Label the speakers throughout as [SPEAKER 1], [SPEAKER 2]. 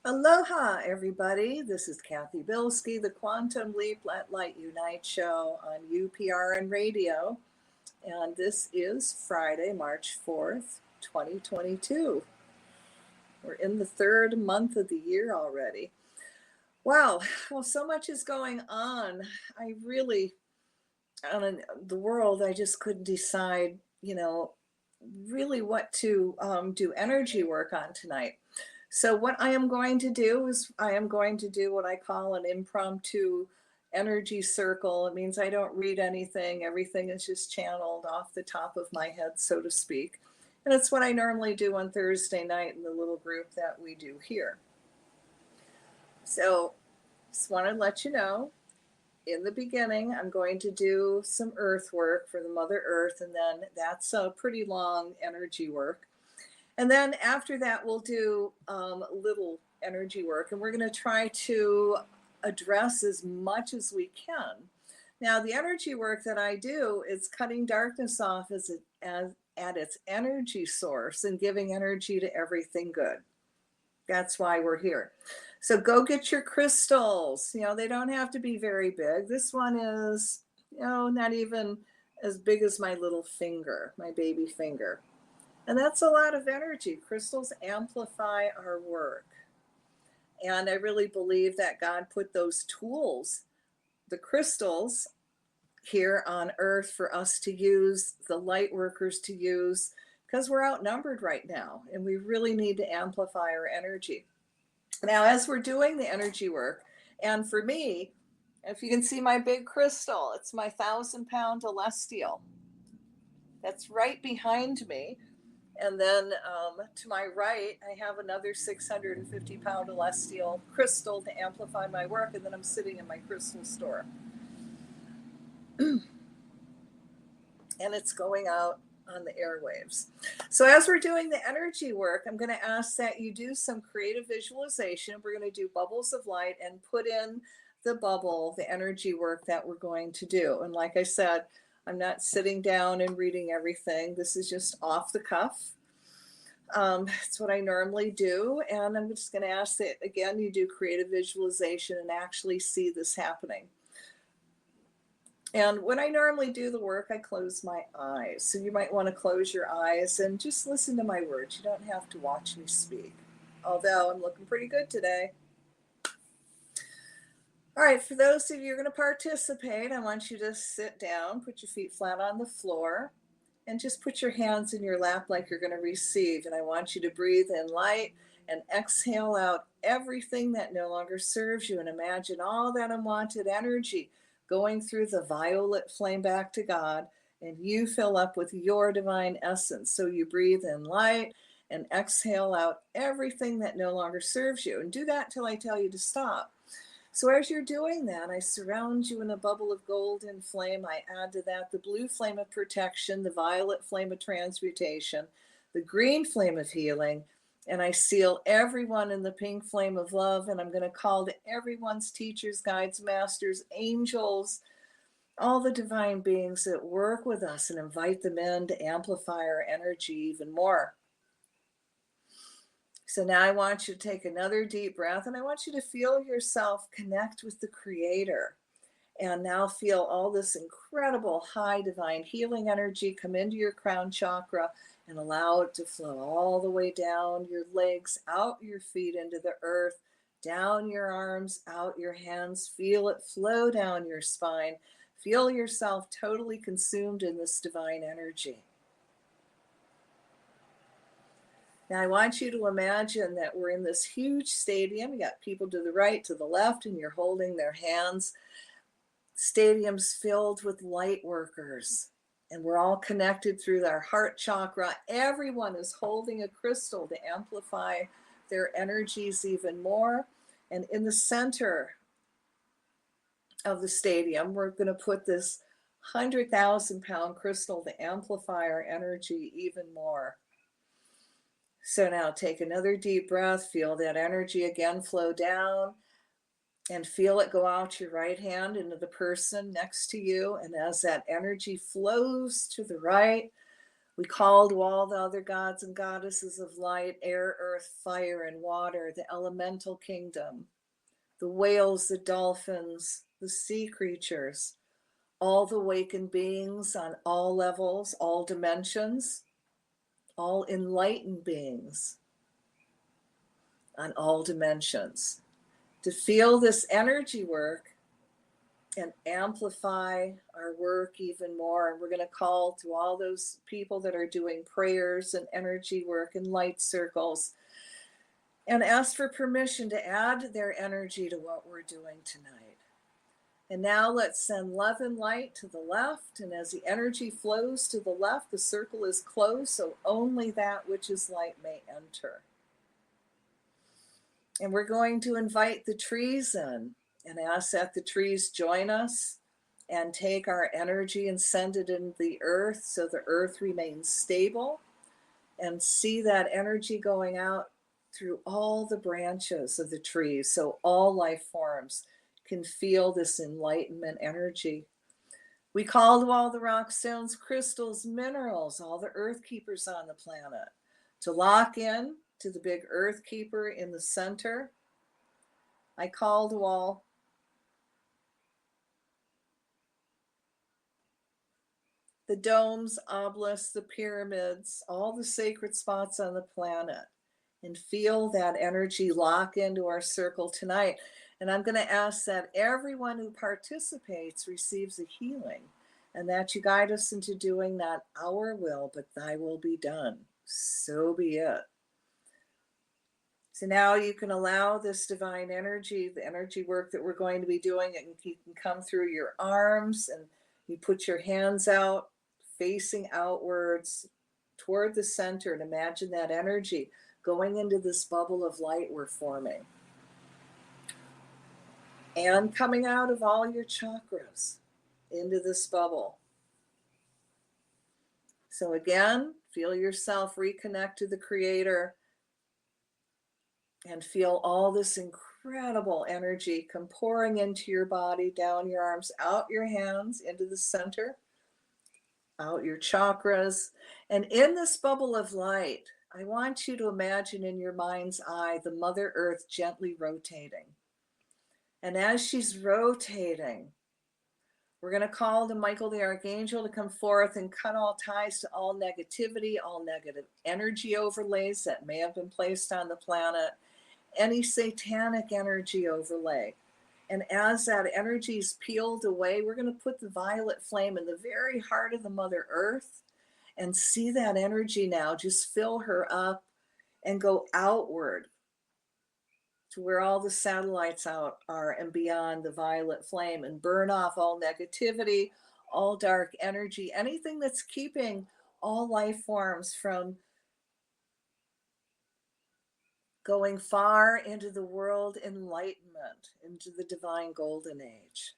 [SPEAKER 1] Aloha, everybody. This is Cathy Bilsky, the Quantum Leap Let Light Unite show on UPRN Radio. And this is Friday, March 4th, 2022. We're in the third month of the year already. Wow, well, so much is going on. I really, on the world, I just couldn't decide, really what to do energy work on tonight. So what I am going to do is I am going to do what I call an impromptu energy circle. It means I don't read anything. Everything is just channeled off the top of my head, so to speak. And it's what I normally do on Thursday night in the little group that we do here. So just want to let you know, in the beginning, I'm going to do some earth work for the Mother Earth, and then that's a pretty long energy work. And then after that, we'll do little energy work, and we're going to try to address as much as we can. Now, the energy work that I do is cutting darkness off at its energy source and giving energy to everything good. That's why we're here. So go get your crystals. They don't have to be very big. This one is, not even as big as my little finger, my baby finger. And that's a lot of energy. Crystals amplify our work. And I really believe that God put those tools, the crystals, here on earth for us to use, the light workers to use, because we're outnumbered right now and we really need to amplify our energy. Now, as we're doing the energy work, and for me, if you can see my big crystal, it's my 1,000-pound celestial. That's right behind me. And then to my right, I have another 650-pound celestial crystal to amplify my work. And then I'm sitting in my crystal store. And it's going out on the airwaves. So as we're doing the energy work, I'm going to ask that you do some creative visualization. We're going to do bubbles of light and put in the bubble, the energy work that we're going to do. And like I said, I'm not sitting down and reading everything. This is just off the cuff. It's what I normally do. And I'm just going to ask that, again, you do creative visualization and actually see this happening. And when I normally do the work, I close my eyes. So you might want to close your eyes and just listen to my words. You don't have to watch me speak, although I'm looking pretty good today. All right, for those of you who are going to participate, I want you to sit down, put your feet flat on the floor, and just put your hands in your lap like you're going to receive. And I want you to breathe in light and exhale out everything that no longer serves you, and imagine all that unwanted energy going through the violet flame back to God, and you fill up with your divine essence. So you breathe in light and exhale out everything that no longer serves you. And do that till I tell you to stop. So as you're doing that, I surround you in a bubble of golden flame. I add to that the blue flame of protection, the violet flame of transmutation, the green flame of healing, and I seal everyone in the pink flame of love. And I'm going to call to everyone's teachers, guides, masters, angels, all the divine beings that work with us, and invite them in to amplify our energy even more. So now I want you to take another deep breath, and I want you to feel yourself connect with the Creator. And now feel all this incredible high divine healing energy come into your crown chakra, and allow it to flow all the way down your legs, out your feet into the earth, down your arms, out your hands. Feel it flow down your spine. Feel yourself totally consumed in this divine energy. Now I want you to imagine that we're in this huge stadium. You got people to the right, to the left, and you're holding their hands. Stadium's filled with light workers, and we're all connected through our heart chakra. Everyone is holding a crystal to amplify their energies even more. And in the center of the stadium, we're going to put this 100,000-pound crystal to amplify our energy even more. So now take another deep breath, feel that energy again flow down, and feel it go out your right hand into the person next to you. And as that energy flows to the right, We call to all the other gods and goddesses of light, air, earth, fire, and water, the elemental kingdom, the whales, the dolphins, the sea creatures, all the awakened beings on all levels, all dimensions, all enlightened beings on all dimensions. To feel this energy work and amplify our work even more. And we're going to call to all those people that are doing prayers and energy work and light circles and ask for permission to add their energy to what we're doing tonight. And now let's send love and light to the left. And as the energy flows to the left, the circle is closed, so only that which is light may enter. And we're going to invite the trees in and ask that the trees join us and take our energy and send it into the earth so the earth remains stable, and see that energy going out through all the branches of the trees so all life forms can feel this enlightenment energy. We call to all the rock, stones, crystals, minerals, all the earth keepers on the planet to lock in to the big earth keeper in the center. I call to all the domes, obelisks, the pyramids, all the sacred spots on the planet, and feel that energy lock into our circle tonight. And I'm going to ask that everyone who participates receives a healing, and that you guide us into doing not our will, but thy will be done. So be it. So now you can allow this divine energy, the energy work that we're going to be doing, and you can come through your arms, and you put your hands out, facing outwards toward the center, and imagine that energy going into this bubble of light we're forming. And coming out of all your chakras into this bubble. So again, feel yourself reconnect to the Creator and feel all this incredible energy come pouring into your body, down your arms, out your hands, into the center, out your chakras. And in this bubble of light, I want you to imagine in your mind's eye the Mother Earth gently rotating. And as she's rotating, we're going to call to Michael the Archangel to come forth and cut all ties to all negativity, all negative energy overlays that may have been placed on the planet, any satanic energy overlay. And as that energy is peeled away, we're going to put the violet flame in the very heart of the Mother Earth and see that energy now just fill her up and go outward to where all the satellites out are and beyond the violet flame, and burn off all negativity, all dark energy, anything that's keeping all life forms from going far into the world enlightenment, into the divine golden age.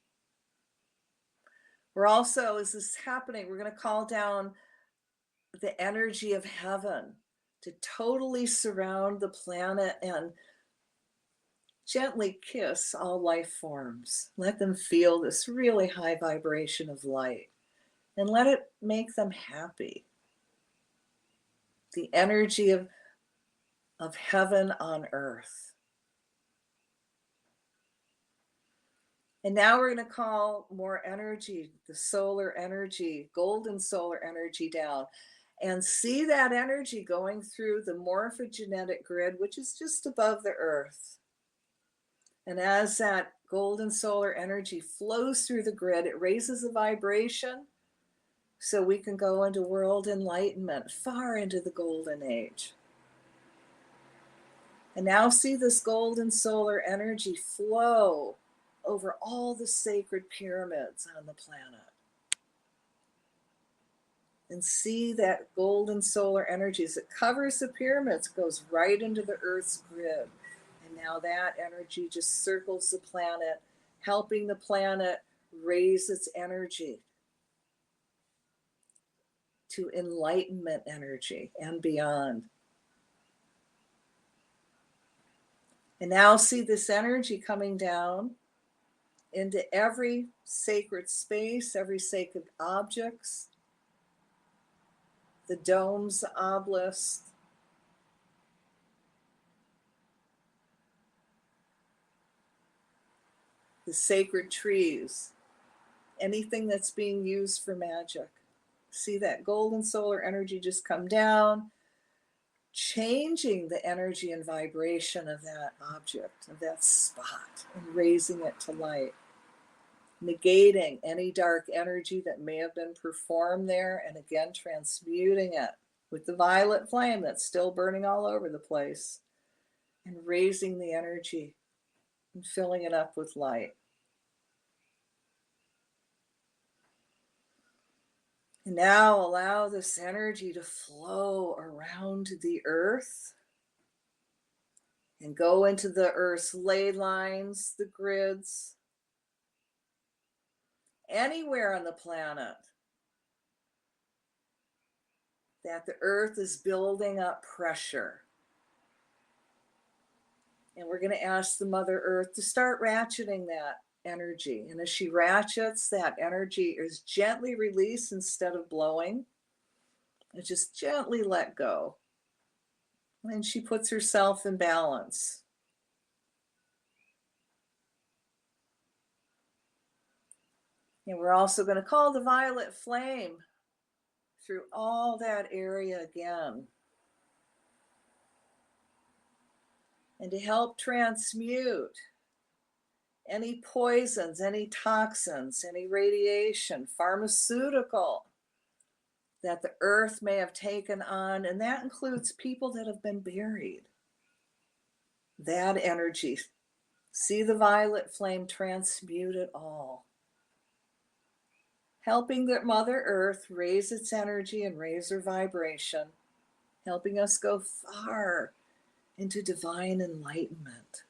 [SPEAKER 1] We're also, as this is happening, we're going to call down the energy of heaven to totally surround the planet and gently kiss all life forms. Let them feel this really high vibration of light and let it make them happy. The energy of heaven on earth. And now we're going to call more energy, the solar energy, golden solar energy down, and see that energy going through the morphogenetic grid, which is just above the earth. And as that golden solar energy flows through the grid, it raises the vibration so we can go into world enlightenment, far into the golden age. And now see this golden solar energy flow over all the sacred pyramids on the planet. And see that golden solar energy as it covers the pyramids, goes right into the Earth's grid. And now that energy just circles the planet, helping the planet raise its energy to enlightenment energy and beyond. And now see this energy coming down into every sacred space, every sacred objects, the domes, the obelisks, the sacred trees, anything that's being used for magic. See that golden solar energy just come down, changing the energy and vibration of that object, of that spot, and raising it to light. Negating any dark energy that may have been performed there, and again transmuting it with the violet flame that's still burning all over the place, and raising the energy and filling it up with light. And now allow this energy to flow around the earth and go into the earth's ley lines, the grids, anywhere on the planet that the earth is building up pressure. And we're going to ask the Mother Earth to start ratcheting that energy. And as she ratchets, that energy is gently released instead of blowing. And just gently let go. And she puts herself in balance. And we're also going to call the violet flame through all that area again. And to help transmute any poisons, any toxins, any radiation, pharmaceutical that the earth may have taken on, and that includes people that have been buried. That energy, see the violet flame transmute it all. Helping the Mother Earth raise its energy and raise her vibration, helping us go far into divine enlightenment.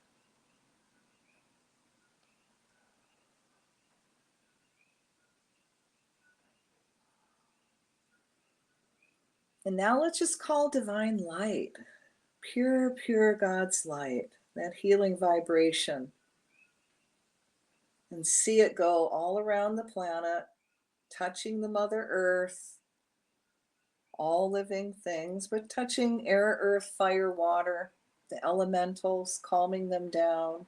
[SPEAKER 1] And now let's just call divine light, pure, pure God's light, that healing vibration. And see it go all around the planet, touching the Mother Earth, all living things, but touching air, earth, fire, water, the elementals, calming them down,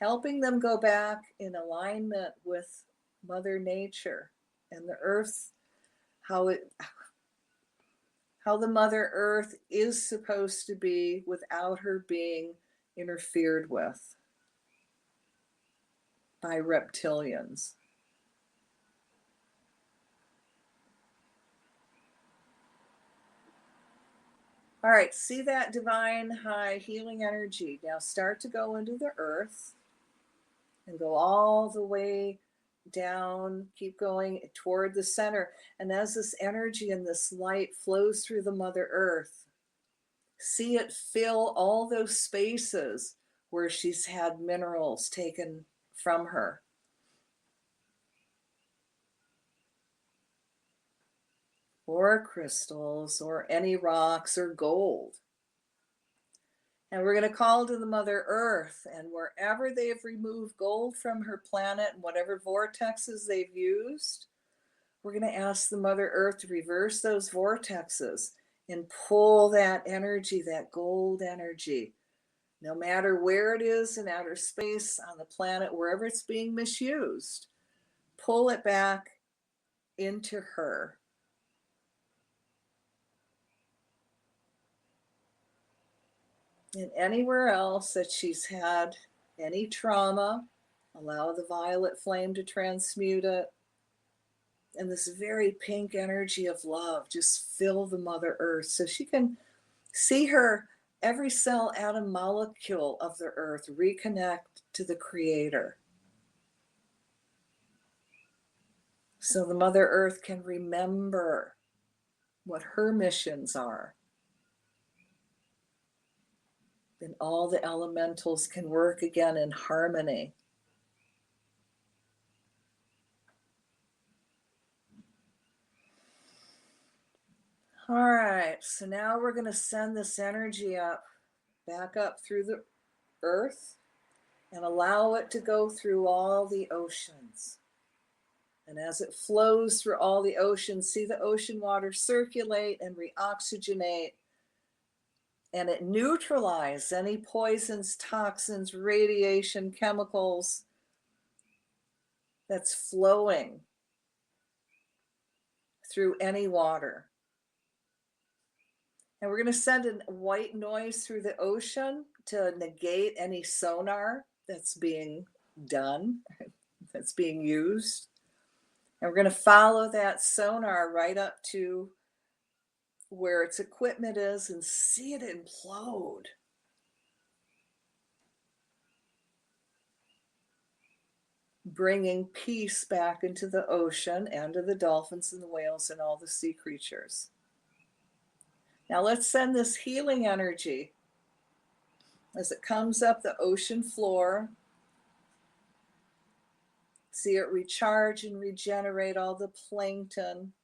[SPEAKER 1] helping them go back in alignment with Mother Nature and the earth, how the Mother Earth is supposed to be without her being interfered with by reptilians. All right, see that divine high healing energy. Now start to go into the earth and go all the way down, keep going toward the center. And as this energy and this light flows through the Mother Earth, see it fill all those spaces where she's had minerals taken from her. Or crystals, or any rocks, or gold. And we're going to call to the Mother Earth, and wherever they have removed gold from her planet and whatever vortexes they've used, we're going to ask the Mother Earth to reverse those vortexes and pull that energy, that gold energy, no matter where it is in outer space, on the planet, wherever it's being misused, pull it back into her. And anywhere else that she's had any trauma, allow the violet flame to transmute it. And this very pink energy of love just fill the Mother Earth so she can see her every cell, atom, molecule of the earth reconnect to the Creator. So the Mother Earth can remember what her missions are. Then all the elementals can work again in harmony. All right, so now we're going to send this energy up, back up through the earth, and allow it to go through all the oceans. And as it flows through all the oceans, see the ocean water circulate and reoxygenate, and it neutralizes any poisons, toxins, radiation, chemicals that's flowing through any water. And we're going to send a white noise through the ocean to negate any sonar that's being done, that's being used. And we're going to follow that sonar right up to where its equipment is and see it implode. Bringing peace back into the ocean and to the dolphins and the whales and all the sea creatures. Now let's send this healing energy as it comes up the ocean floor. See it recharge and regenerate all the plankton,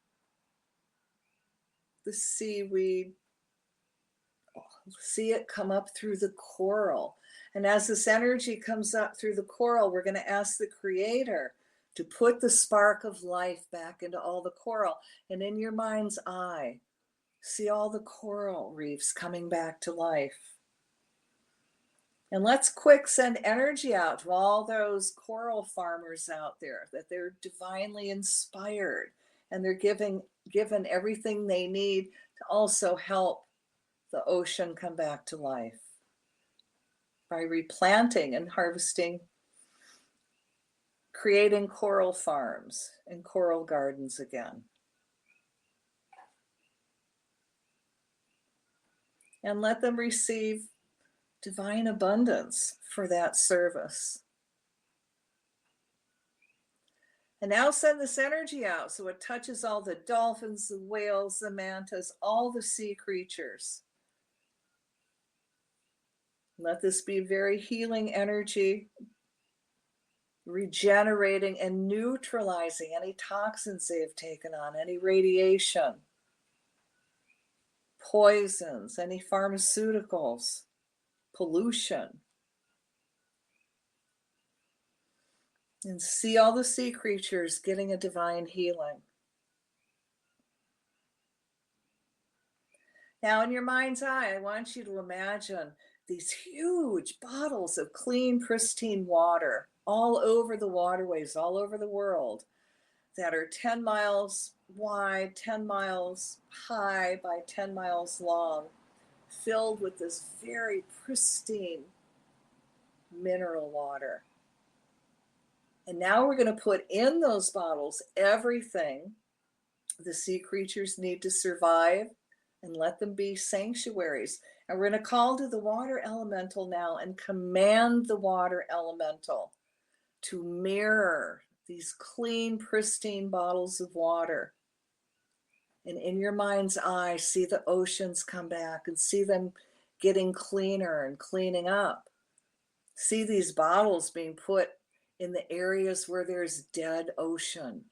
[SPEAKER 1] the seaweed. See it come up through the coral. And as this energy comes up through the coral, we're going to ask the Creator to put the spark of life back into all the coral. And in your mind's eye, see all the coral reefs coming back to life. And let's quick send energy out to all those coral farmers out there, that they're divinely inspired and they're given everything they need to also help the ocean come back to life by replanting and harvesting, creating coral farms and coral gardens again. And let them receive divine abundance for that service. And now send this energy out so it touches all the dolphins, the whales, the mantas, all the sea creatures. Let this be very healing energy, regenerating and neutralizing any toxins they have taken on, any radiation, poisons, any pharmaceuticals, pollution. And see all the sea creatures getting a divine healing. Now, in your mind's eye, I want you to imagine these huge bottles of clean, pristine water all over the waterways, all over the world, that are 10 miles wide, 10 miles high by 10 miles long, filled with this very pristine mineral water. And now we're going to put in those bottles everything the sea creatures need to survive, and let them be sanctuaries. And we're going to call to the water elemental now and command the water elemental to mirror these clean, pristine bottles of water. And in your mind's eye, see the oceans come back and see them getting cleaner and cleaning up. See these bottles being put in the areas where there's dead ocean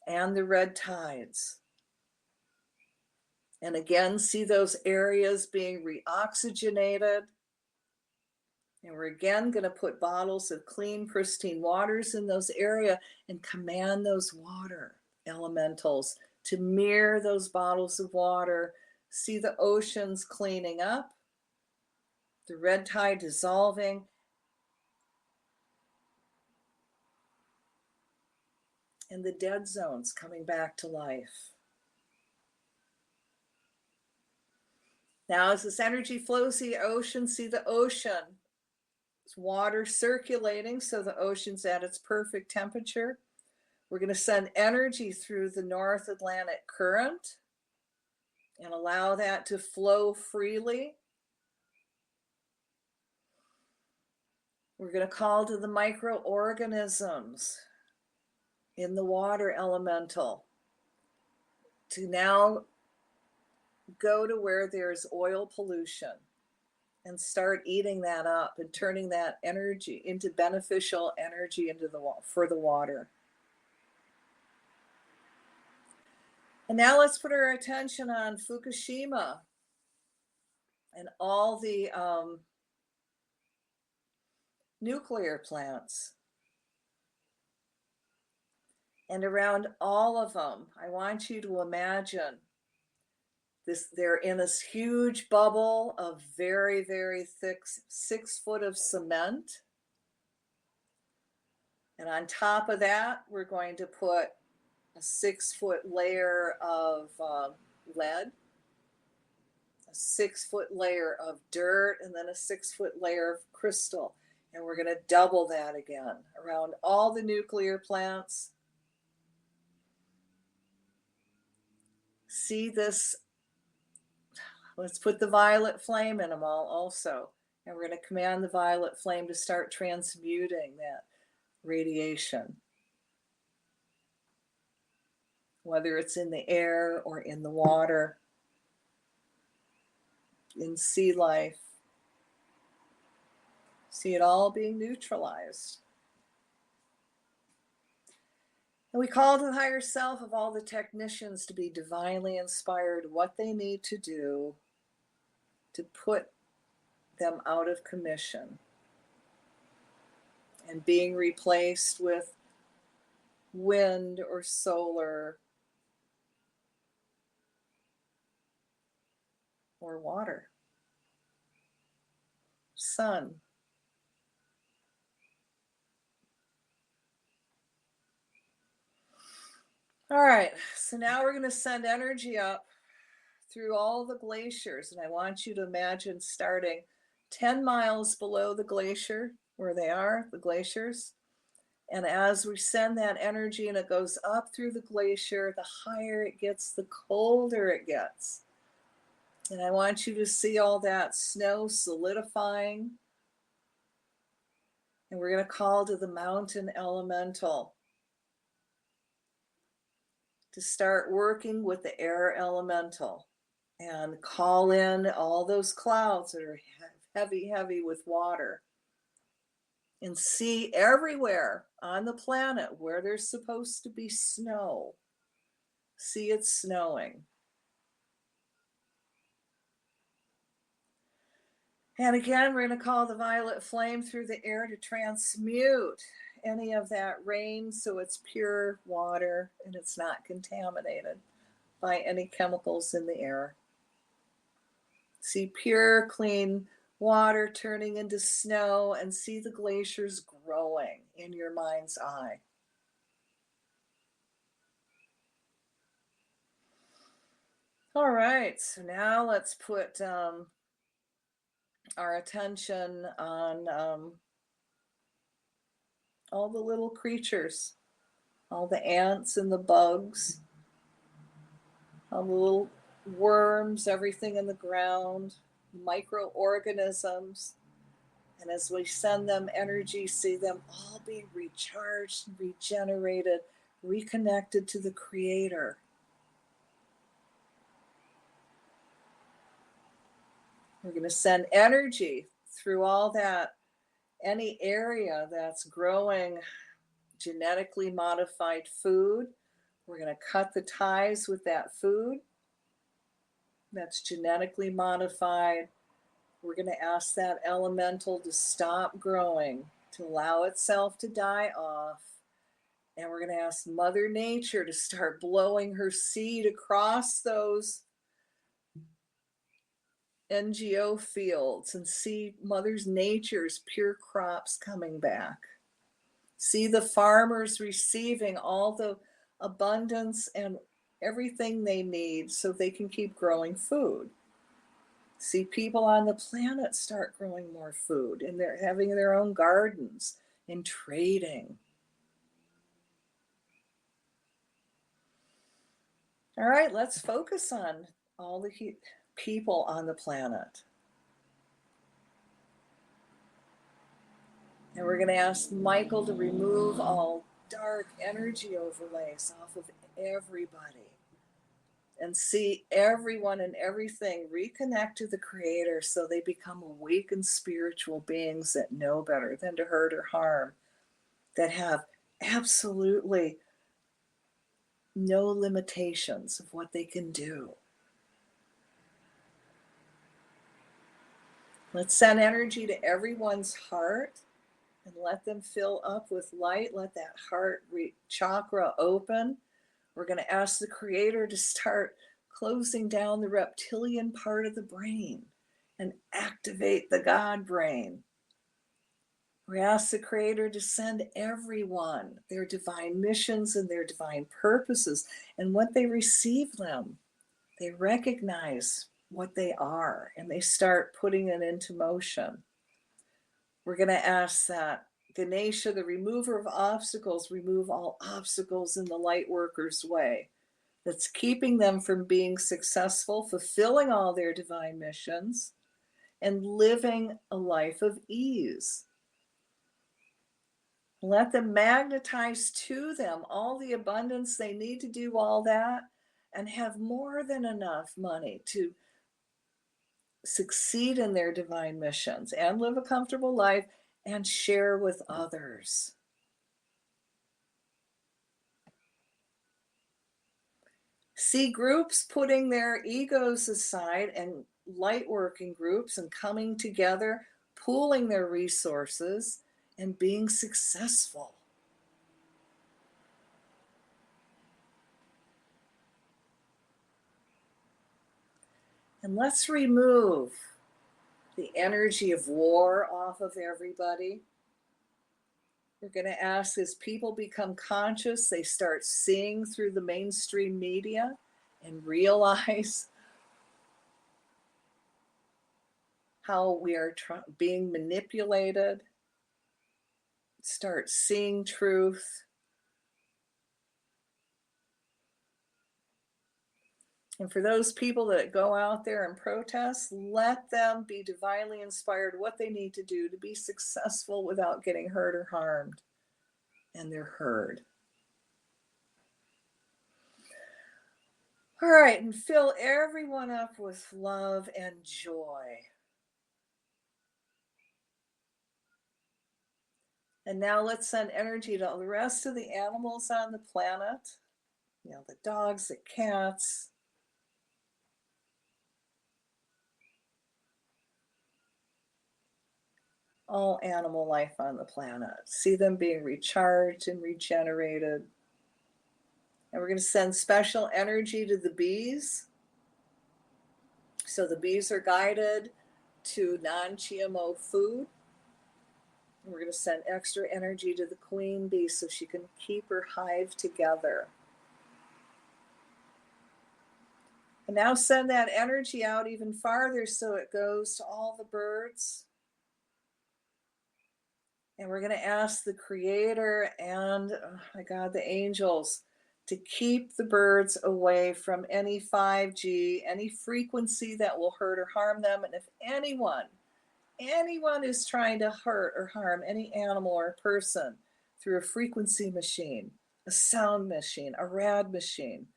[SPEAKER 1] and the red tides. And again, see those areas being reoxygenated. And we're again going to put bottles of clean, pristine waters in those areas and command those water elementals to mirror those bottles of water. See the oceans cleaning up, the red tide dissolving, and the dead zones coming back to life. Now, as this energy flows the ocean, see the ocean. It's water circulating, so the ocean's at its perfect temperature. We're going to send energy through the North Atlantic current and allow that to flow freely. We're going to call to the microorganisms in the water elemental to now go to where there's oil pollution and start eating that up and turning that energy into beneficial energy for the water. And now let's put our attention on Fukushima and all the nuclear plants. And around all of them, I want you to imagine this, they're in this huge bubble of very, very thick 6 foot of cement. And on top of that, we're going to put a 6 foot layer of lead, a 6 foot layer of dirt, and then a 6 foot layer of crystal. And we're going to double that again around all the nuclear plants. See this? Let's put the violet flame in them all also. And we're going to command the violet flame to start transmuting that radiation, whether it's in the air or in the water, in sea life. See it all being neutralized. And we call to the higher self of all the technicians to be divinely inspired what they need to do to put them out of commission and being replaced with wind or solar or water, sun. All right, so now we're going to send energy up through all the glaciers, and I want you to imagine starting 10 miles below the glacier where they are, the glaciers. And as we send that energy and it goes up through the glacier, the higher it gets, the colder it gets. And I want you to see all that snow solidifying. And we're going to call to the mountain elemental to start working with the air elemental and call in all those clouds that are heavy, heavy with water. And see everywhere on the planet where there's supposed to be snow, see it snowing. And again, we're going to call the violet flame through the air to transmute any of that rain so it's pure water and it's not contaminated by any chemicals in the air. See pure, clean water turning into snow and see the glaciers growing in your mind's eye. All right, so now let's put our attention on all the little creatures, all the ants and the bugs, all the little worms, everything in the ground, microorganisms. And as we send them energy, see them all being recharged, regenerated, reconnected to the Creator. We're going to send energy through all that, any area that's growing genetically modified food. We're going to cut the ties with that food that's genetically modified. We're going to ask that elemental to stop growing, to allow itself to die off. And we're going to ask Mother Nature to start blowing her seed across those NGO fields and see Mother Nature's pure crops coming back. See the farmers receiving all the abundance and everything they need so they can keep growing food. See people on the planet start growing more food and they're having their own gardens and trading. All right, let's focus on all the people on the planet. And we're going to ask Michael to remove all dark energy overlays off of everybody and see everyone and everything reconnect to the Creator so they become awakened spiritual beings that know better than to hurt or harm, that have absolutely no limitations of what they can do. Let's send energy to everyone's heart and let them fill up with light. Let that heart chakra open. We're going to ask the Creator to start closing down the reptilian part of the brain and activate the God brain. We ask the Creator to send everyone their divine missions and their divine purposes. And when they receive them, they recognize what they are and they start putting it into motion. We're going to ask that Ganesha, the remover of obstacles, remove all obstacles in the light worker's way that's keeping them from being successful, fulfilling all their divine missions, and living a life of ease. Let them magnetize to them all the abundance they need to do all that and have more than enough money to succeed in their divine missions and live a comfortable life and share with others. See groups putting their egos aside and light working groups and coming together, pooling their resources and being successful. And let's remove the energy of war off of everybody. We're going to ask, as people become conscious, they start seeing through the mainstream media and realize how we are being manipulated, start seeing truth. And for those people that go out there and protest, let them be divinely inspired what they need to do to be successful without getting hurt or harmed. And they're heard. All right, and fill everyone up with love and joy. And now let's send energy to all the rest of the animals on the planet. The dogs, the cats, all animal life on the planet. See them being recharged and regenerated. And we're going to send special energy to the bees. So the bees are guided to non-GMO food. And we're going to send extra energy to the queen bee so she can keep her hive together. And now send that energy out even farther so it goes to all the birds. And we're going to ask the Creator and, oh my God, the angels to keep the birds away from any 5G, any frequency that will hurt or harm them. And if anyone is trying to hurt or harm any animal or person through a frequency machine, a sound machine, a rad machine,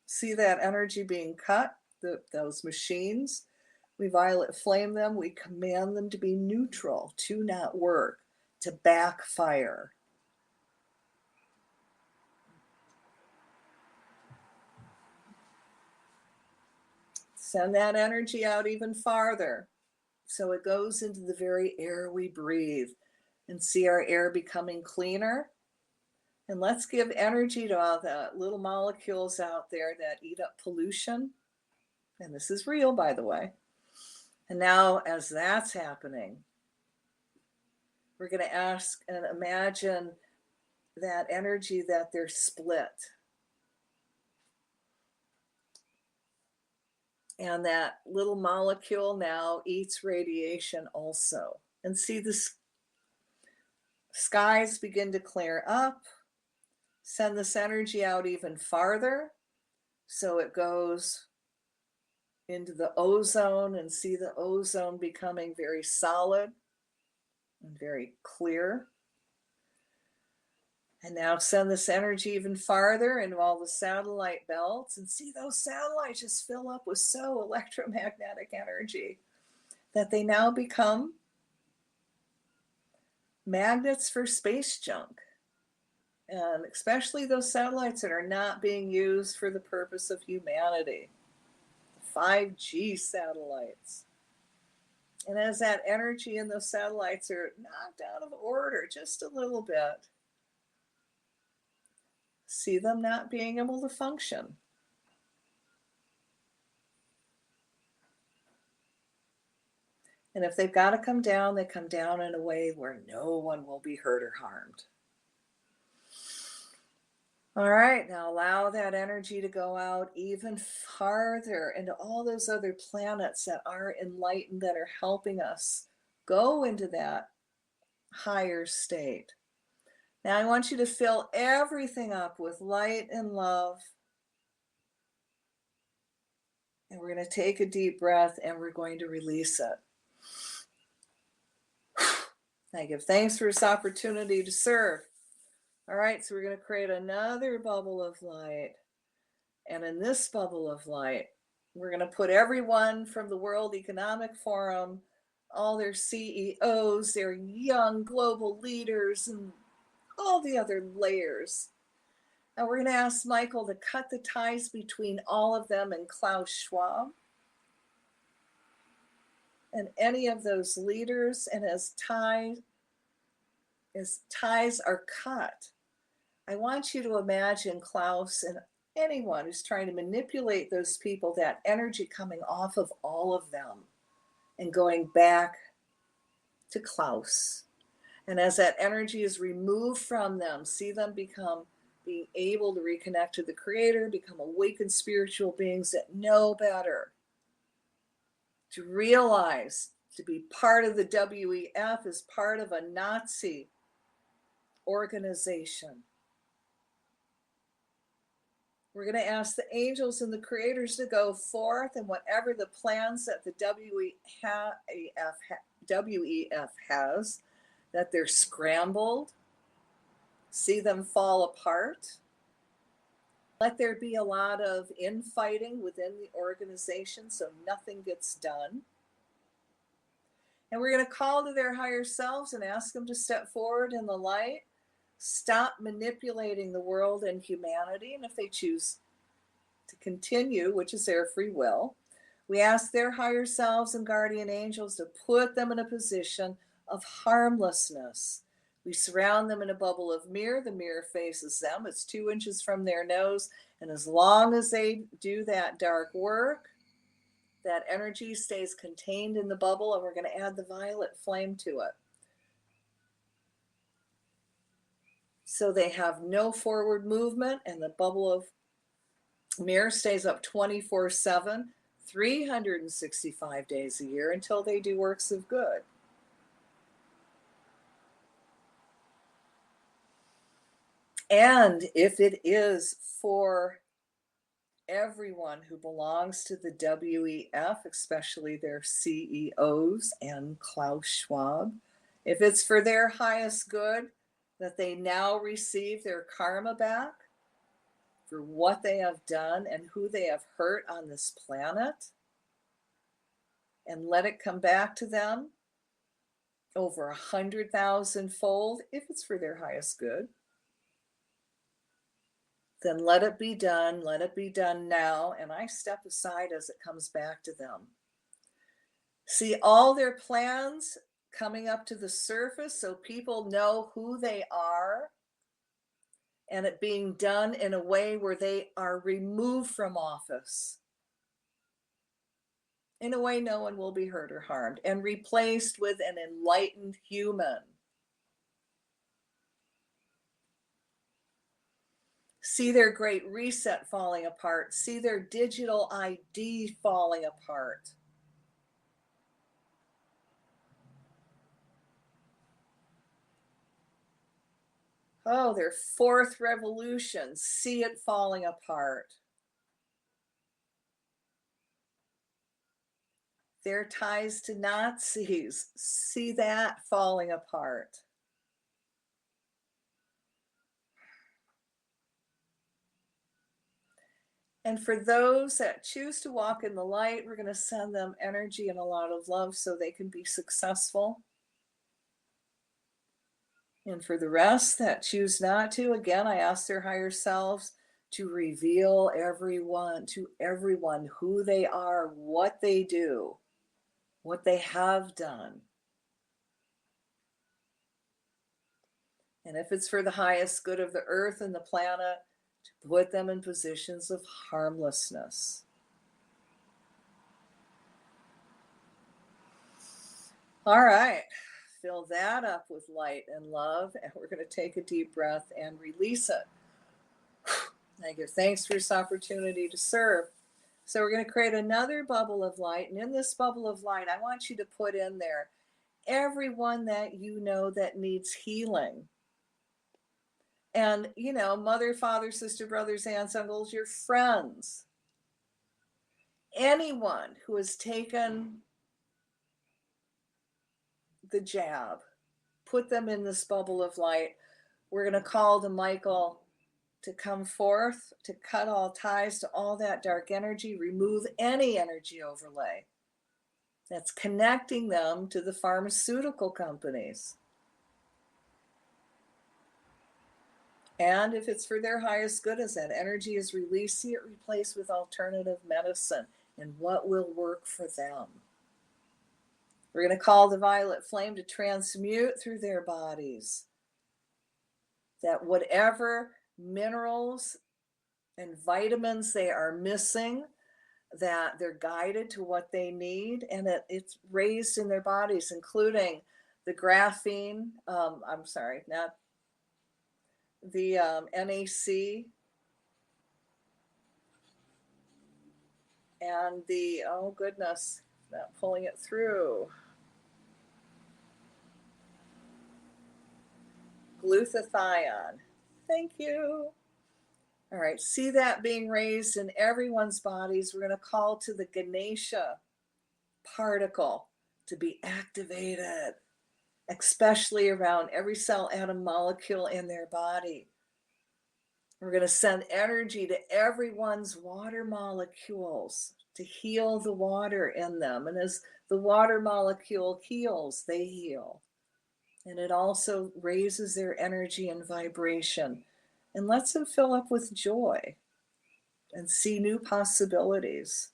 [SPEAKER 1] see that energy being cut, those machines. We violet flame them. We command them to be neutral, to not work, to backfire. Send that energy out even farther so it goes into the very air we breathe and see our air becoming cleaner. And let's give energy to all the little molecules out there that eat up pollution. And this is real, by the way. And now, as that's happening, we're going to ask and imagine that energy that they're split. And that little molecule now eats radiation also. And see the skies begin to clear up. Send this energy out even farther so it goes into the ozone, and see the ozone becoming very solid and very clear. And now send this energy even farther into all the satellite belts and see those satellites just fill up with so electromagnetic energy that they now become magnets for space junk. And especially those satellites that are not being used for the purpose of humanity. 5G satellites. And as that energy and those satellites are knocked out of order just a little bit, see them not being able to function. And if they've got to come down, they come down in a way where no one will be hurt or harmed. All right, now allow that energy to go out even farther into all those other planets that are enlightened, that are helping us go into that higher state. Now I want you to fill everything up with light and love. And we're going to take a deep breath and we're going to release it. I give thanks for this opportunity to serve. All right, so we're going to create another bubble of light. And in this bubble of light, we're going to put everyone from the World Economic Forum, all their CEOs, their young global leaders, and all the other layers. And we're going to ask Michael to cut the ties between all of them and Klaus Schwab and any of those leaders. And as ties are cut, I want you to imagine Klaus and anyone who's trying to manipulate those people, that energy coming off of all of them and going back to Klaus. And as that energy is removed from them, see them being able to reconnect to the Creator, become awakened spiritual beings that know better, to realize to be part of the WEF is part of a Nazi organization. We're going to ask the angels and the creators to go forth, and whatever the plans that the WEF has, that they're scrambled, see them fall apart. Let there be a lot of infighting within the organization so nothing gets done. And we're going to call to their higher selves and ask them to step forward in the light, stop manipulating the world and humanity. And if they choose to continue, which is their free will, we ask their higher selves and guardian angels to put them in a position of harmlessness. We surround them in a bubble of mirror. The mirror faces them. It's 2 inches from their nose. And as long as they do that dark work, that energy stays contained in the bubble, and we're going to add the violet flame to it. So they have no forward movement, and the bubble of mirror stays up 24/7, 365 days a year until they do works of good. And if it is for everyone who belongs to the WEF, especially their CEOs and Klaus Schwab, if it's for their highest good that they now receive their karma back for what they have done and who they have hurt on this planet, and let it come back to them over 100,000-fold, if it's for their highest good, then let it be done. Let it be done now. And I step aside as it comes back to them. See all their plans coming up to the surface so people know who they are, and it being done in a way where they are removed from office. In a way no one will be hurt or harmed, and replaced with an enlightened human. See their great reset falling apart. See their digital ID falling apart. Oh, their fourth revolution. See it falling apart. Their ties to Nazis. See that falling apart. And for those that choose to walk in the light, we're going to send them energy and a lot of love so they can be successful. And for the rest that choose not to, again, I ask their higher selves to reveal to everyone who they are, what they do, what they have done. And if it's for the highest good of the earth and the planet, to put them in positions of harmlessness. All right, fill that up with light and love, and we're going to take a deep breath and release it. I give thanks for this opportunity to serve. So we're going to create another bubble of light, and in this bubble of light, I want you to put in there everyone that you know that needs healing. And, you know, mother, father, sister, brothers, aunts, uncles, your friends, anyone who has taken the jab, put them in this bubble of light. We're going to call to Michael to come forth, to cut all ties to all that dark energy, remove any energy overlay that's connecting them to the pharmaceutical companies. And if it's for their highest good, as that energy is released, see it replaced with alternative medicine and what will work for them. We're going to call the violet flame to transmute through their bodies that whatever minerals and vitamins they are missing, that they're guided to what they need, and it's raised in their bodies, including the graphene, not the NAC, and the, oh goodness, not pulling it through, glutathione. Thank you. All right, see that being raised in everyone's bodies. We're going to call to the Ganesha particle to be activated, especially around every cell, atom, molecule in their body. We're going to send energy to everyone's water molecules to heal the water in them. And as the water molecule heals, they heal. And it also raises their energy and vibration and lets them fill up with joy and see new possibilities.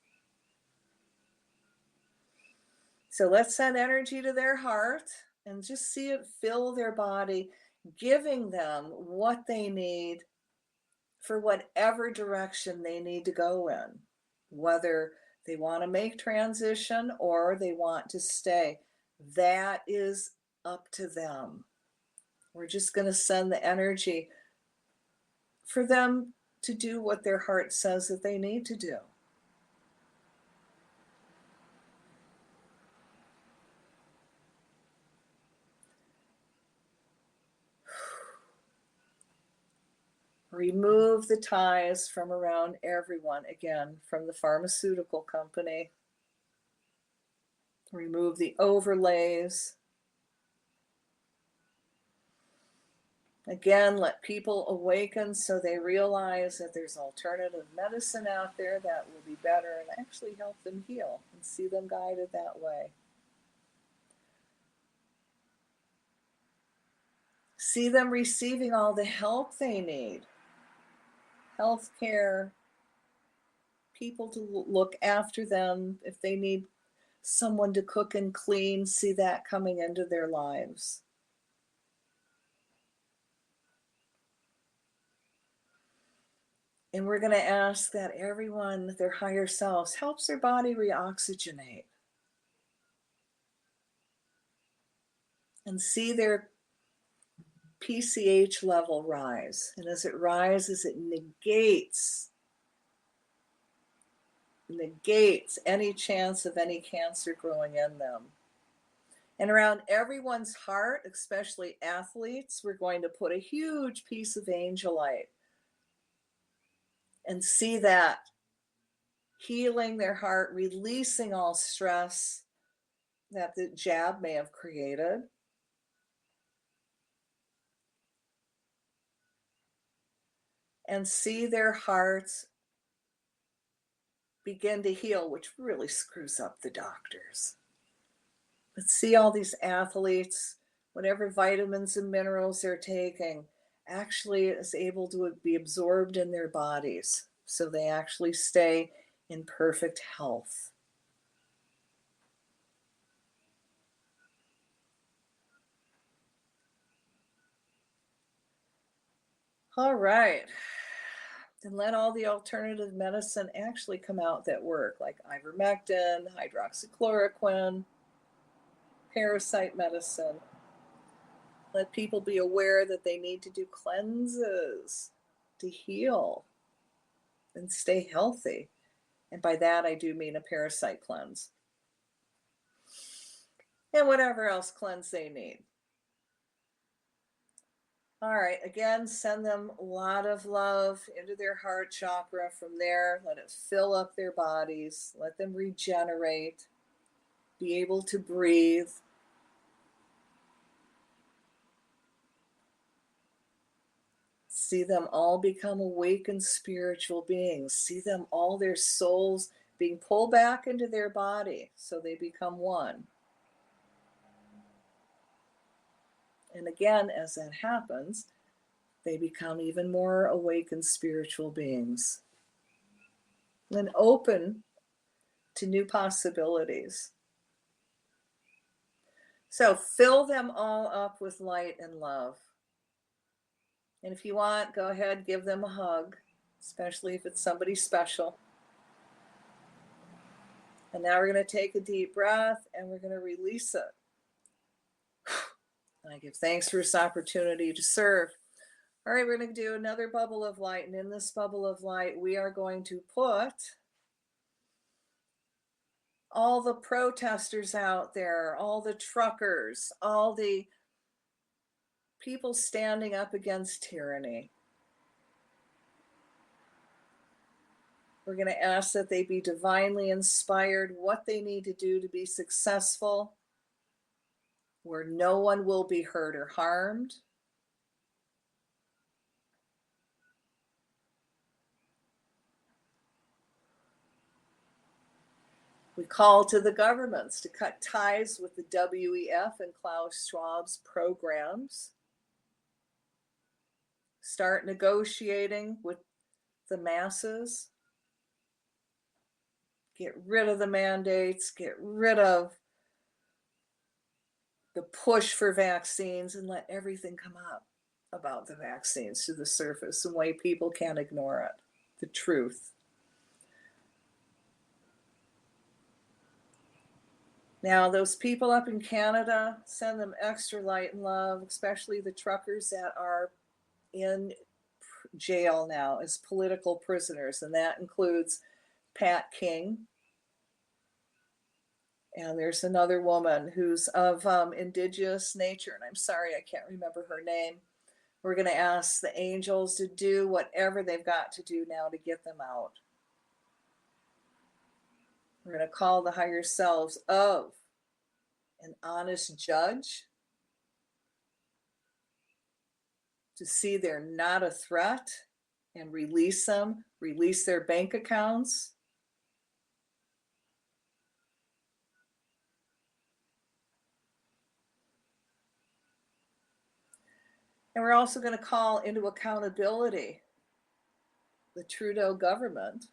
[SPEAKER 1] So let's send energy to their heart and just see it fill their body, giving them what they need for whatever direction they need to go in, whether they want to make transition or they want to stay. That is up to them. We're just going to send the energy for them to do what their heart says that they need to do. Remove the ties from around everyone, again, from the pharmaceutical company. Remove the overlays. Again, let people awaken so they realize that there's alternative medicine out there that will be better and actually help them heal and see them guided that way. See them receiving all the help they need. Healthcare, people to look after them. If they need someone to cook and clean, see that coming into their lives. And we're going to ask that everyone, their higher selves, helps their body reoxygenate. And see their PCH level rise. And as it rises, it negates any chance of any cancer growing in them. And around everyone's heart, especially athletes, we're going to put a huge piece of angelite and see that healing their heart, releasing all stress that the jab may have created. And see their hearts begin to heal, which really screws up the doctors. But see all these athletes, whatever vitamins and minerals they're taking, actually is able to be absorbed in their bodies. So they actually stay in perfect health. All right. And let all the alternative medicine actually come out that work, like ivermectin, hydroxychloroquine, parasite medicine. Let people be aware that they need to do cleanses to heal and stay healthy. And by that, I do mean a parasite cleanse. And whatever else cleanse they need. All right, again, send them a lot of love into their heart chakra. From there, let it fill up their bodies. Let them regenerate, be able to breathe. See them all become awakened spiritual beings. See them, all their souls being pulled back into their body so they become one. And again, as that happens, they become even more awakened spiritual beings and open to new possibilities. So fill them all up with light and love. And if you want, go ahead, give them a hug, especially if it's somebody special. And now we're going to take a deep breath and we're going to release it. And I give thanks for this opportunity to serve. All right, we're going to do another bubble of light. And in this bubble of light, we are going to put all the protesters out there, all the truckers, all the people standing up against tyranny. We're going to ask that they be divinely inspired, what they need to do to be successful, where no one will be hurt or harmed. We call to the governments to cut ties with the WEF and Klaus Schwab's programs. Start negotiating with the masses. Get rid of the mandates. Get rid of the push for vaccines and let everything come up about the vaccines to the surface in a way people can't ignore it. The truth. Now, those people up in Canada, send them extra light and love, especially the truckers that are in jail now as political prisoners. And that includes Pat King. And there's another woman who's of indigenous nature. And I'm sorry, I can't remember her name. We're going to ask the angels to do whatever they've got to do now to get them out. We're going to call the higher selves of an honest judge to see they're not a threat and release them, release their bank accounts. And we're also going to call into accountability the Trudeau government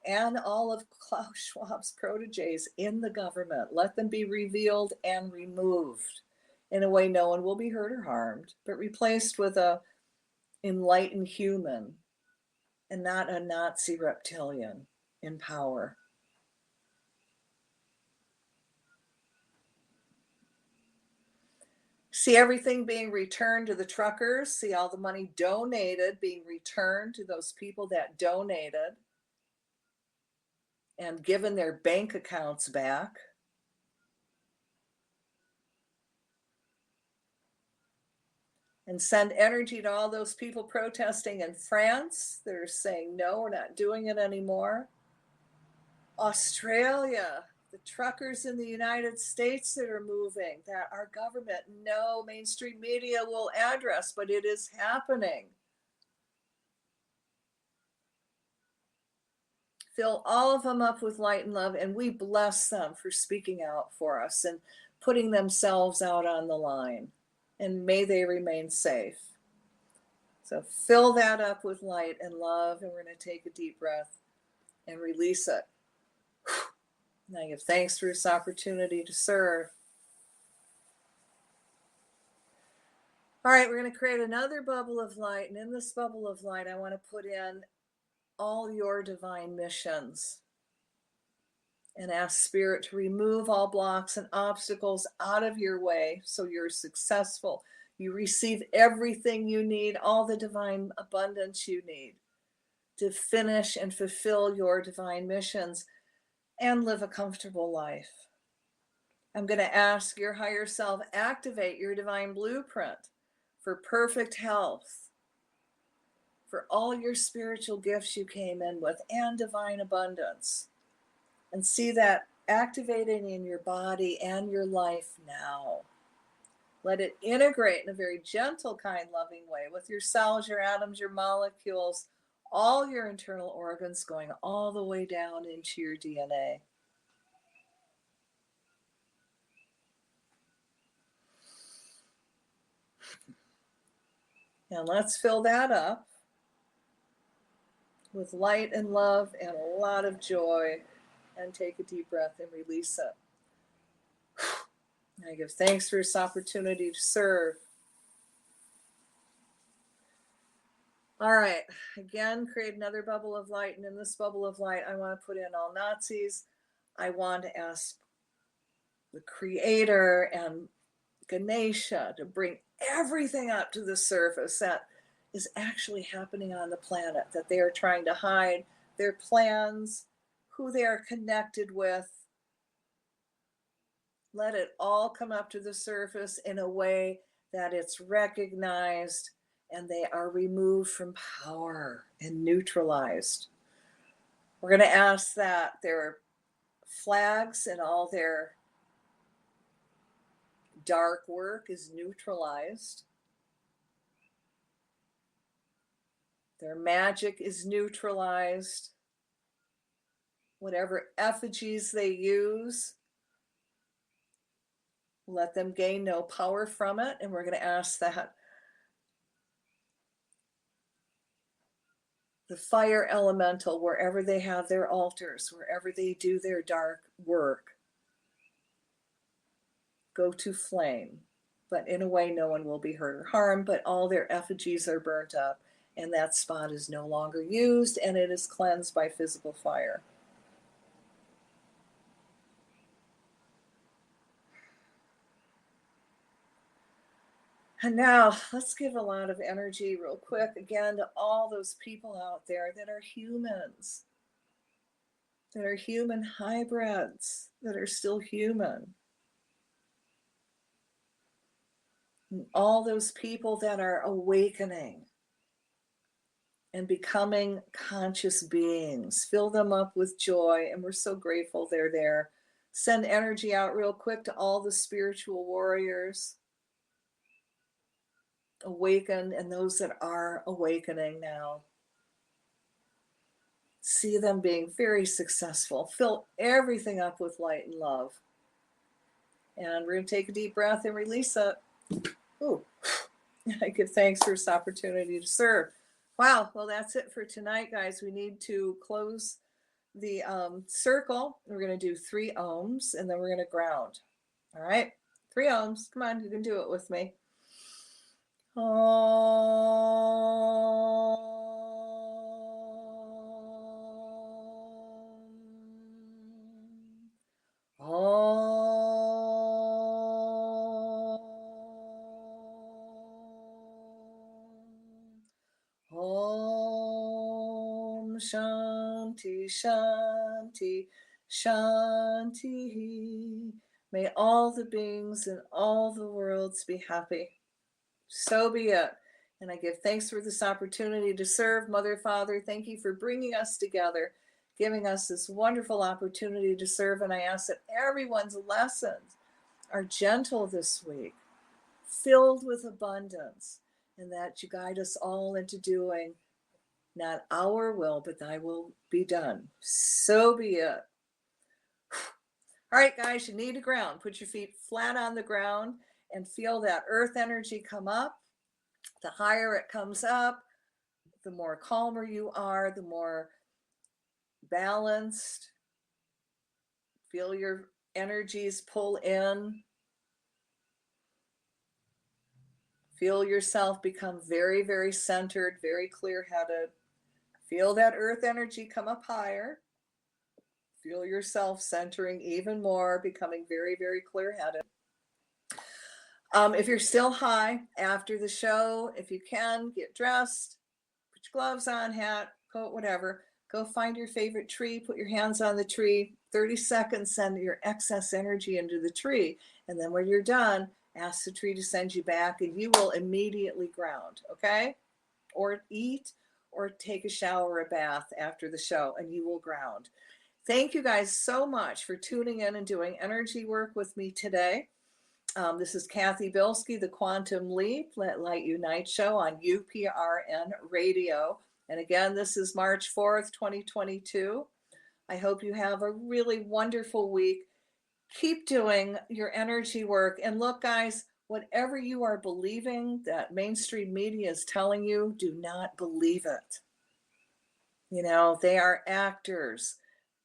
[SPEAKER 1] and all of Klaus Schwab's proteges in the government. Let them be revealed and removed in a way no one will be hurt or harmed, but replaced with a enlightened human and not a Nazi reptilian in power. See everything being returned to the truckers. See all the money donated being returned to those people that donated and given their bank accounts back. And send energy to all those people protesting in France that are saying, no, we're not doing it anymore. Australia, the truckers in the United States that are moving, that our government, no mainstream media will address, but it is happening. Fill all of them up with light and love, and we bless them for speaking out for us and putting themselves out on the line. And may they remain safe. So fill that up with light and love, and we're going to take a deep breath and release it. And I give thanks for this opportunity to serve. All right, we're going to create another bubble of light. And in this bubble of light, I want to put in all your divine missions and ask Spirit to remove all blocks and obstacles out of your way so you're successful. You receive everything you need, all the divine abundance you need to finish and fulfill your divine missions and live a comfortable life. I'm going to ask your higher self, activate your divine blueprint for perfect health, for all your spiritual gifts you came in with, and divine abundance. And see that activating in your body and your life now. Let it integrate in a very gentle, kind, loving way with your cells, your atoms, your molecules, all your internal organs going all the way down into your DNA. And let's fill that up with light and love and a lot of joy. And take a deep breath and release it. I give thanks for this opportunity to serve. All right, again, create another bubble of light. And in this bubble of light, I want to put in all Nazis. I want to ask the Creator and Ganesha to bring everything up to the surface that is actually happening on the planet, that they are trying to hide, their plans, who they are connected with. Let it all come up to the surface in a way that it's recognized and they are removed from power and neutralized. We're going to ask that their flags and all their dark work is neutralized. Their magic is neutralized. Whatever effigies they use, let them gain no power from it. And we're going to ask that the fire elemental, wherever they have their altars, wherever they do their dark work, go to flame. But in a way, no one will be hurt or harmed, but all their effigies are burnt up, and that spot is no longer used, and it is cleansed by physical fire. And now let's give a lot of energy real quick again to all those people out there that are humans, that are human hybrids, that are still human. And all those people that are awakening and becoming conscious beings. Fill them up with joy, and we're so grateful they're there. Send energy out real quick to all the spiritual warriors. Awaken, and those that are awakening now. See them being very successful. Fill everything up with light and love. And we're going to take a deep breath and release it. Ooh. I give thanks for this opportunity to serve. Wow. Well, that's it for tonight, guys. We need to close the circle. We're going to do 3 ohms, and then we're going to ground. All right. 3 ohms. Come on. You can do it with me. Shanti, Shanti, Shanti. May all the beings in all the worlds be happy. So be it. And I give thanks for this opportunity to serve. Mother, Father, thank you for bringing us together, giving us this wonderful opportunity to serve. And I ask that everyone's lessons are gentle this week, filled with abundance, and that you guide us all into doing not our will, but thy will be done. So be it. All right, guys, you need to ground. Put your feet flat on the ground and feel that earth energy come up. The higher it comes up, the more calmer you are, the more balanced. Feel your energies pull in. Feel yourself become very, very centered, very clear-headed. Feel that earth energy come up higher. Feel yourself centering even more, becoming very, very clear-headed. If you're still high after the show, if you can, get dressed, put your gloves on, hat, coat, whatever. Go find your favorite tree, put your hands on the tree, 30 seconds, send your excess energy into the tree. And then when you're done, ask the tree to send you back and you will immediately ground, okay? Or eat or take a shower or a bath after the show and you will ground. Thank you guys so much for tuning in and doing energy work with me today. This is Cathy Bilsky, the Quantum Leap Light Unite show on UPRN Radio. And again, this is March 4th, 2022. I hope you have a really wonderful week. Keep doing your energy work. And look, guys, whatever you are believing that mainstream media is telling you, do not believe it. You know, they are actors.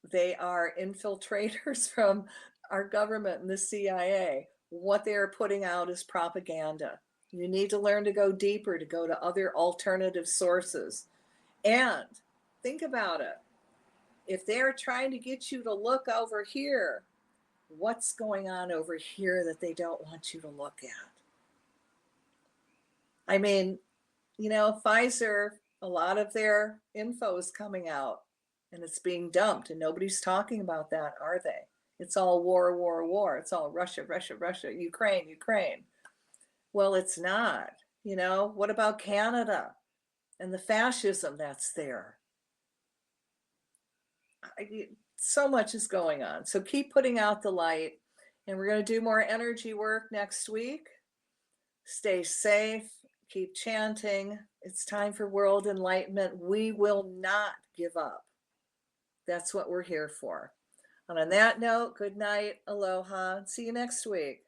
[SPEAKER 1] They are infiltrators from our government and the CIA. What they are putting out is propaganda. You need to learn to go deeper, to go to other alternative sources. And think about it. If they're trying to get you to look over here, what's going on over here that they don't want you to look at? I mean, you know, Pfizer, a lot of their info is coming out and it's being dumped, and nobody's talking about that, are they? It's all war, war, war. It's all Russia, Russia, Russia, Ukraine, Ukraine. Well, it's not. You know, what about Canada and the fascism that's there? So much is going on. So keep putting out the light, and we're going to do more energy work next week. Stay safe. Keep chanting. It's time for world enlightenment. We will not give up. That's what we're here for. And on that note, good night, aloha, see you next week.